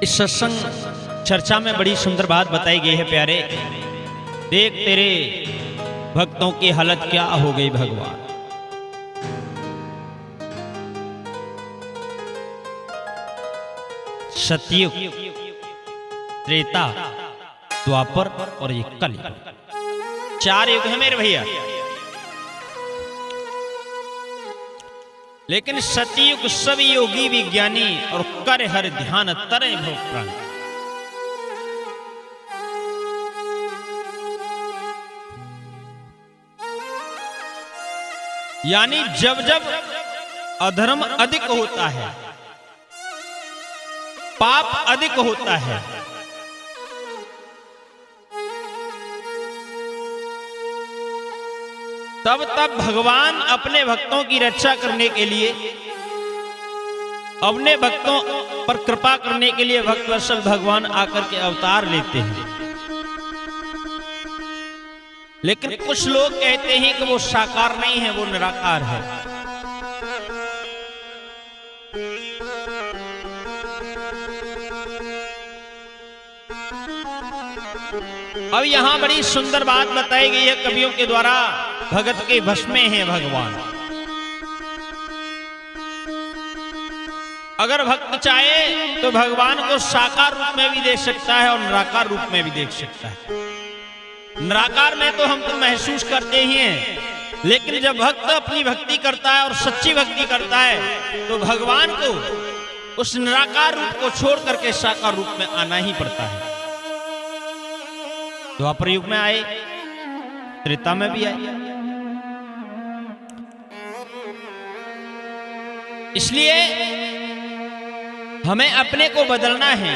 इस सत्संग चर्चा में बड़ी सुंदर बात बताई गई है प्यारे। देख तेरे भक्तों की हालत क्या हो गई भगवान। सतयुग, त्रेता, द्वापर और ये कलयुग, 4 युग है मेरे भैया। लेकिन सतयुग सब योगी विज्ञानी और कर हर ध्यान तरे भव प्राण। यानी जब जब अधर्म अधिक होता है, पाप अधिक होता है, तब तब भगवान अपने भक्तों की रक्षा करने के लिए, अपने भक्तों पर कृपा करने के लिए भक्तवत्सल भगवान आकर के अवतार लेते हैं। लेकिन कुछ लोग कहते हैं कि वो साकार नहीं है, वो निराकार है। अब यहां बड़ी सुंदर बात बताई गई है कवियों के द्वारा। भगत के वश में है भगवान। अगर भक्त चाहे तो भगवान को साकार रूप में भी देख सकता है और निराकार रूप में भी देख सकता है। निराकार में तो हम तो महसूस करते ही हैं, लेकिन जब भक्त अपनी भक्ति करता है और सच्ची भक्ति करता है तो भगवान को उस निराकार रूप को छोड़ करके साकार रूप में आना ही पड़ता है। द्वापर युग में आए, त्रेता में भी आए। इसलिए हमें अपने को बदलना है।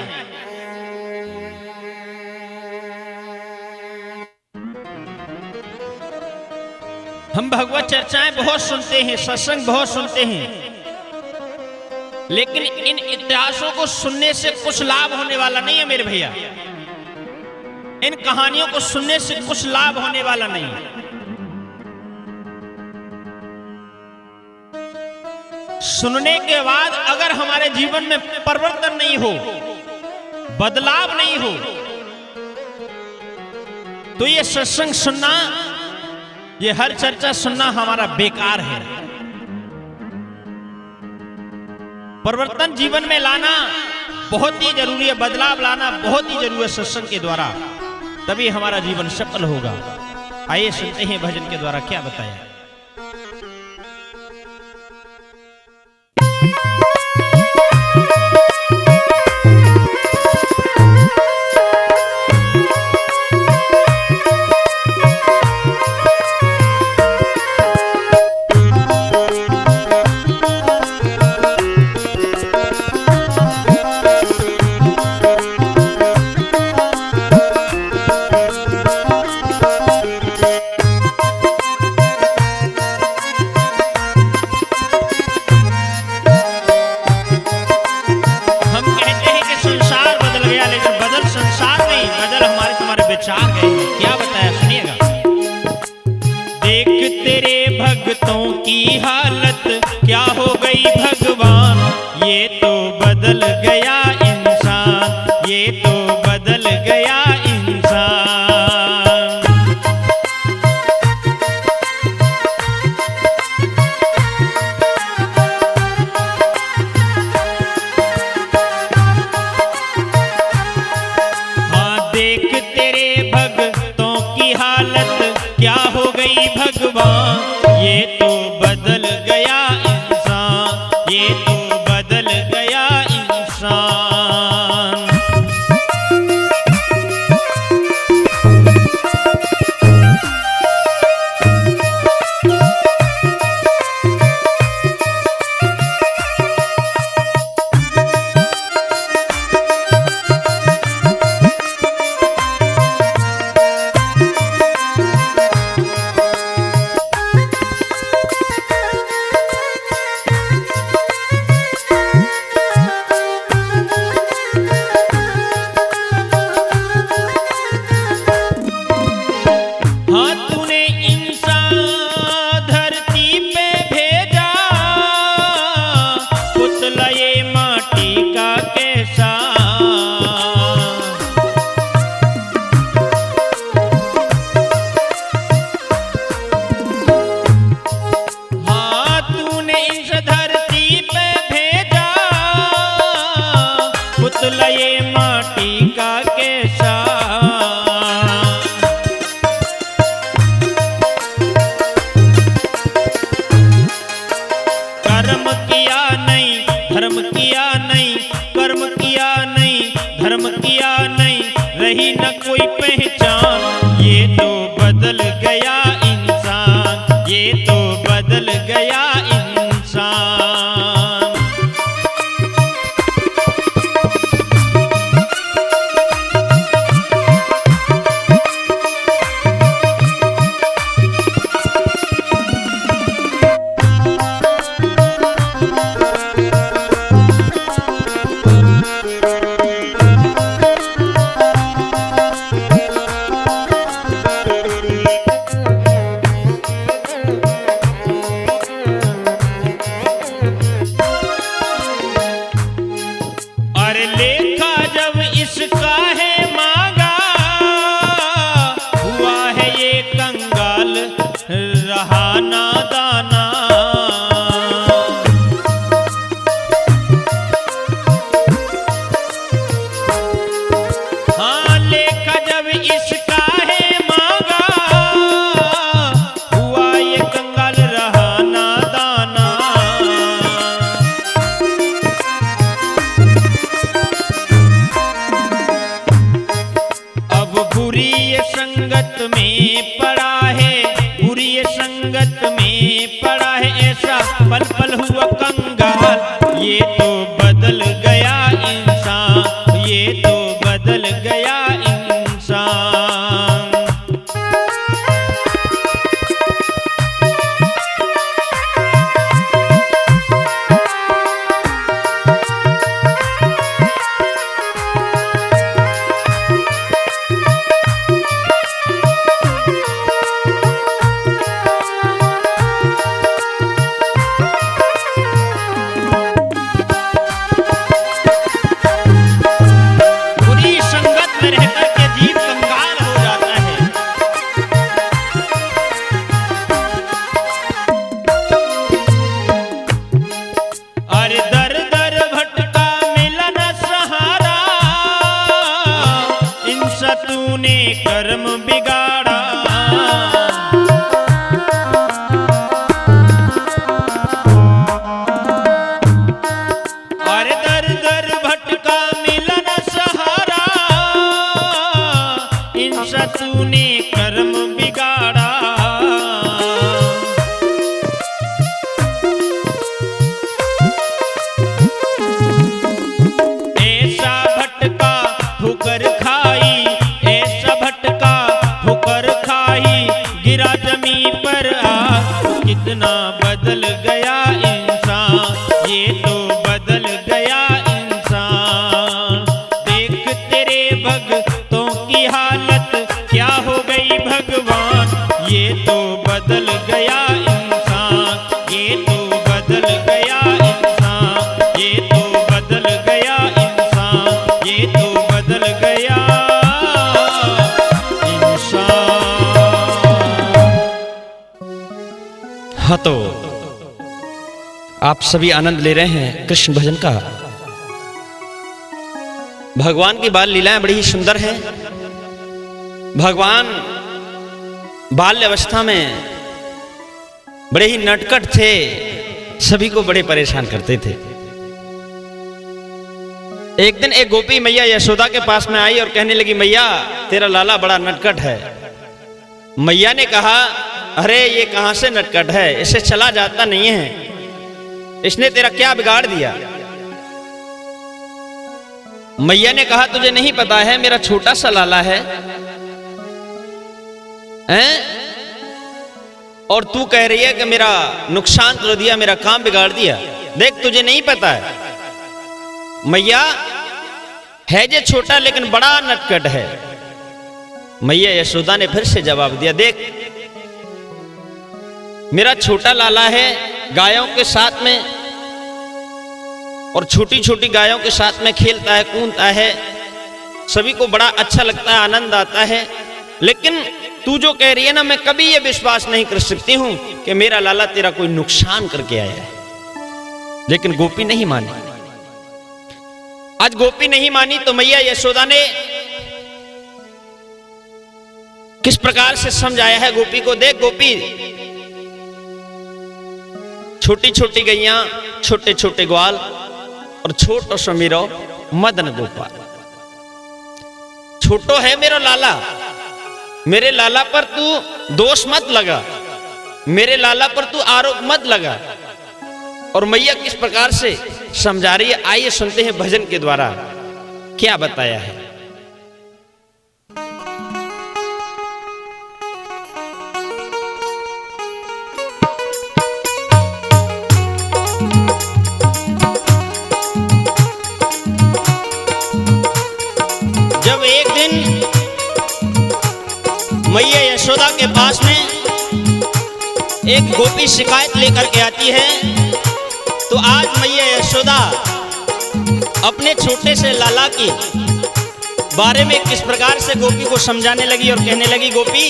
हम भगवत चर्चाएं बहुत सुनते हैं, सत्संग बहुत सुनते हैं, लेकिन इन इतिहासों को सुनने से कुछ लाभ होने वाला नहीं है मेरे भैया। इन कहानियों को सुनने से कुछ लाभ होने वाला नहीं है। सुनने के बाद अगर हमारे जीवन में परिवर्तन नहीं हो, बदलाव नहीं हो, तो ये सत्संग सुनना, ये हर चर्चा सुनना हमारा बेकार है। परिवर्तन जीवन में लाना बहुत ही जरूरी है, बदलाव लाना बहुत ही जरूरी है सत्संग के द्वारा, तभी हमारा जीवन सफल होगा। आइए सुनते हैं भजन के द्वारा क्या बताया। क्या बताया सुनिएगा। देख तेरे भक्तों की हालत क्या हो गई भगवान, ये तो बदल गया इंसान, ये तो बदल गया इंसान। हाँ देख तेरे भक्तों की हालत क्या हो गई भगवान, ये तो बदल गया इंसान, ये तो बदल गया इंसान। धर्म किया नहीं, कर्म किया नहीं, धर्म किया नहीं, रही न कोई पहचान। ये तो बदल गया इंसान, ये तो बदल गया इंसान। लेखा जब इसका है मांगा, हुआ है ये कंगाल, रहा नादाना। हाँ लेखा जब इसका है मांगा, हुआ ये कंगाल, रहा नादाना। बुरी संगत में पड़ा है, बुरी संगत में पड़ा है, ऐसा पल पल हुआ कंगाल। ये तो बदल गया इंसान, ये तो बदल गया इंसान। तूने कर्म बिगाड़ा, और दर दर भटका मिला न सहारा, इनसा तूने कर्म बिगाड़ा। ऐसा भटका ठोकर खाई, ऐसा भटका ठोकर खाई, गिरा जमीन पर आ। कितना बदल गया इंसान, ये तो बदल गया इंसान। देख तेरे भक्तों की हालत क्या हो गई भगवान। ये तो बदल गया इंसान, ये तो बदल गया इंसान, ये तो बदल गया इंसान, ये तो बदल गया इंसान। हाँ तो आप सभी आनंद ले रहे हैं कृष्ण भजन का। भगवान की बाल लीलाएं बड़ी ही सुंदर हैं। भगवान बाल्य अवस्था में बड़े ही नटखट थे, सभी को बड़े परेशान करते थे। एक दिन एक गोपी मैया यशोदा के पास में आई और कहने लगी, मैया तेरा लाला बड़ा नटखट है। मैया ने कहा, अरे ये कहां से नटखट है, इसे चला जाता नहीं है, इसने तेरा क्या बिगाड़ दिया। मैया ने कहा, तुझे नहीं पता है मेरा छोटा सा लाला है, हैं? और तू कह रही है कि मेरा नुकसान कर दिया, मेरा काम बिगाड़ दिया। देख तुझे नहीं पता है, मैया है जे छोटा लेकिन बड़ा नटखट है। मैया यशोदा ने फिर से जवाब दिया, देख मेरा छोटा लाला है, गायों के साथ में और छोटी छोटी गायों के साथ में खेलता है, कूदता है, सभी को बड़ा अच्छा लगता है, आनंद आता है। लेकिन तू जो कह रही है ना, मैं कभी ये विश्वास नहीं कर सकती हूं कि मेरा लाला तेरा कोई नुकसान करके आया है। लेकिन गोपी नहीं मानी। आज गोपी नहीं मानी तो मैया यशोदा ने किस प्रकार से समझाया है गोपी को। देख गोपी, छोटी छोटी गैया, छोटे छोटे ग्वाल, और छोटो सो मेरो मदन गोपाल। छोटो है मेरो लाला, मेरे लाला पर तू दोष मत लगा, मेरे लाला पर तू आरोप मत लगा। और मैया किस प्रकार से समझा रही है, आइए सुनते हैं भजन के द्वारा क्या बताया है। जब एक दिन मैया यशोदा के पास में एक गोपी शिकायत लेकर के आती है, तो आज मैया यशोदा अपने छोटे से लाला की बारे में किस प्रकार से गोपी को समझाने लगी और कहने लगी, गोपी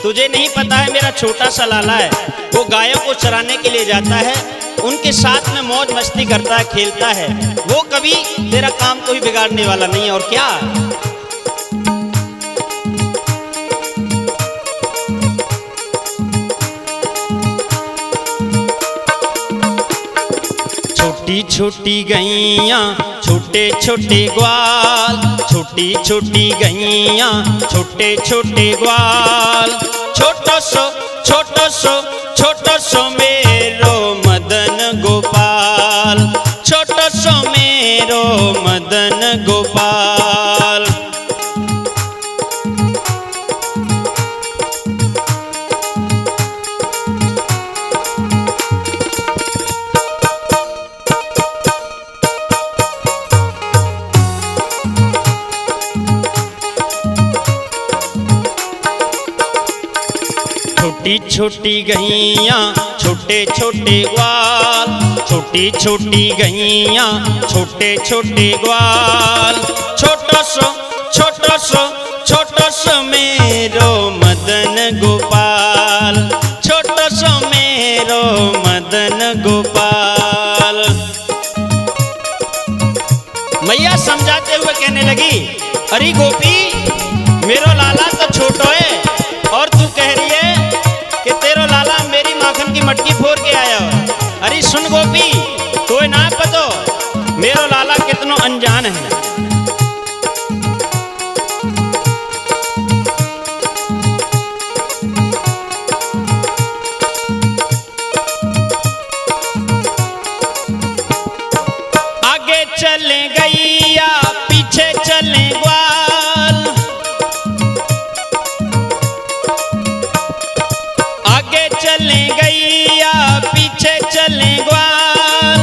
तुझे नहीं पता है मेरा छोटा सा लाला है, वो गायों को चराने के लिए जाता है, उनके साथ में मौज मस्ती करता है, खेलता है, वो कभी तेरा काम कोई बिगाड़ने वाला नहीं है। और क्या छोटी छोटी गैया छोटे छोटे ग्वाल, छोटी छोटी गैया छोटे छोटे ग्वाल, छोटो सो मेरो मदन गोपाल, छोटो सो मेरो मदन गोपाल। छोटी छोटी गैया छोटे छोटे ग्वाल, छोटी छोटी गैया छोटे छोटे ग्वाल, छोटो सो मेरो मदन गोपाल, छोटो सो मेरो मदन गोपाल। मैया समझाते हुए कहने लगी, अरे गोपी मेरो लाला तो छोटो है और तू कह रही है कि तेरो लाला मेरी माखन की मटकी फोड़ के आया हो। अरे सुन गोपी, तो ना पतो मेरो लाला कितनो अनजान है। आगे चले गैया पीछे चले ग्वाल, आगे चले गैया पीछे चले ग्वाल,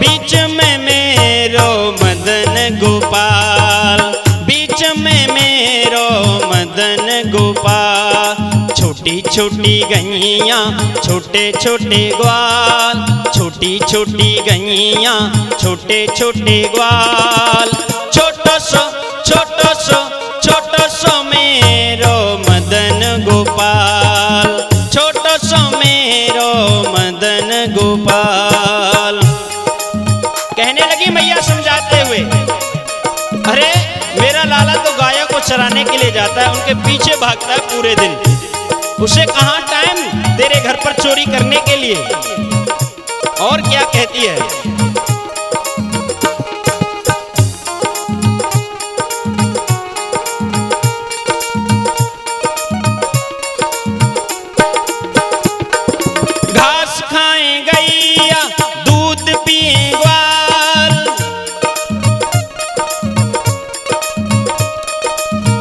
बीच में मेरो मदन गोपाल, बीच में मेरो मदन गोपाल। छोटी छोटी गैया छोटे छोटे ग्वाल, छोटी छोटी गैया छोटे छोटे ग्वाल, छोटो सो मेरो मदन गोपाल, छोटो सो मेरो मदन गोपाल। कहने लगी मैया समझाते हुए, अरे मेरा लाला तो गायों को चराने के लिए जाता है, उनके पीछे भागता है पूरे दिन, उसे कहाँ टाइम तेरे घर पर चोरी करने के लिए। और क्या कहती है, घास खाए गैया दूध पिए ग्वाल,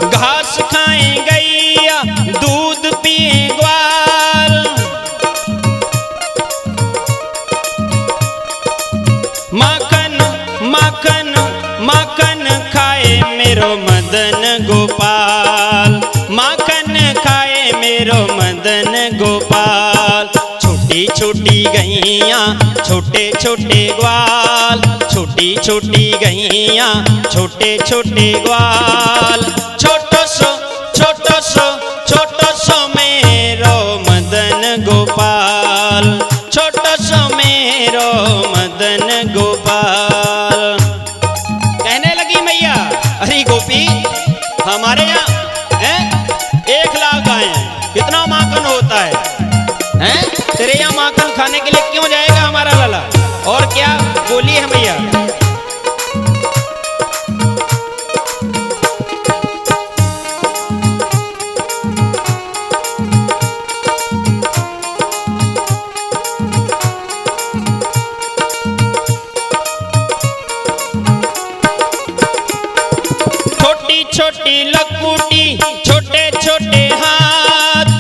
घास खाए गैया दूध पिए ग्वाल, माखन माखन माखन खाए मेरो मदन गोपाल, माखन खाए मेरो मदन गोपाल। छोटी छोटी गैया छोटे छोटे ग्वाल, छोटी छोटी गैया छोटे छोटे ग्वाल, छोटो सो मेरो मदन गोपाल, छोटो सो मेरो मदन गोपाल। कहने लगी मैया, अरे गोपी हमारे यहाँ 1 लाख गाय, कितना माखन होता है, खाने के लिए क्यों जाएगा हमारा लाला? और क्या बोलिए भैया। छोटी छोटी लकुटी छोटे छोटे हाथ,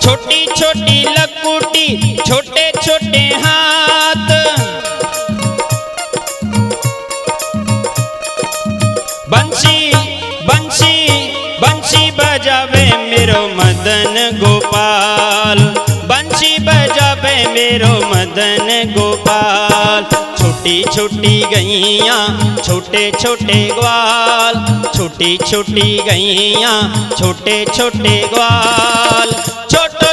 छोटी छोटी लकुटी छोटे छोटे हाथ, बंसी बंसी बंसी बजावे मेरो मदन गोपाल, बंसी बजावे मेरो मदन गोपाल। छोटी छोटी गैया छोटे छोटे ग्वाल, छोटी छोटी गैया छोटे छोटे ग्वाल। छोटो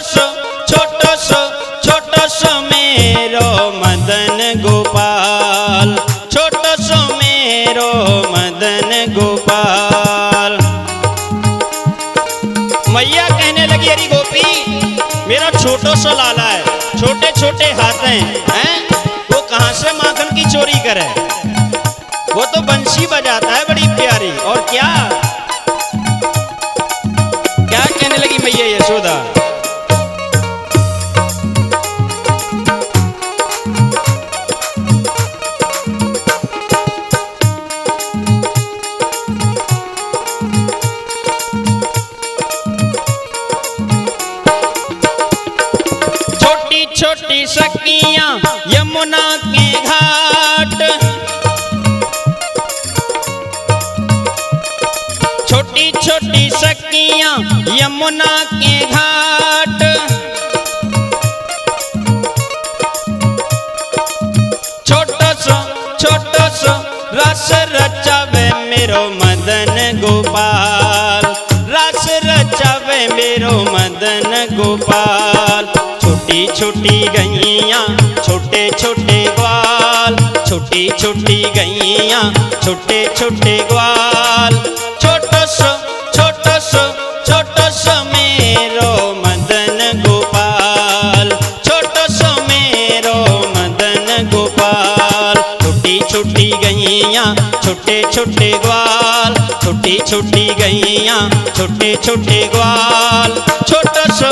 सो मेरो मदन गोपाल, छोटो सो मेरो मदन गोपाल। मैया कहने लगी अरे गोपी मेरा छोटो सा लाला है, छोटे छोटे हाथ हैं, वो कहां से माखन की चोरी करे? वो तो बंसी बजाता है बड़ी प्यारी। और क्या क्या कहने लगी मैया यशोदा? छोटी छोटी सखियां यमुना के घाट, छोटी छोटी सखियां यमुना के घाट, छोटो सो रस रचावे मेरो मदन गोपाल, रस रचावे मेरो मदन गोपाल। छोटी छोटी गैया छोटे छोटे ग्वाल, छोटी छोटी गैया छोटे छोटे ग्वाल। छोटो सो मेरो मदन गोपाल, छोटो सो मेरो मदन गोपाल। छोटी छोटी गैया छोटे छोटे ग्वाल, छोटी छोटी गैया छोटे छोटे ग्वाल। छोटो सो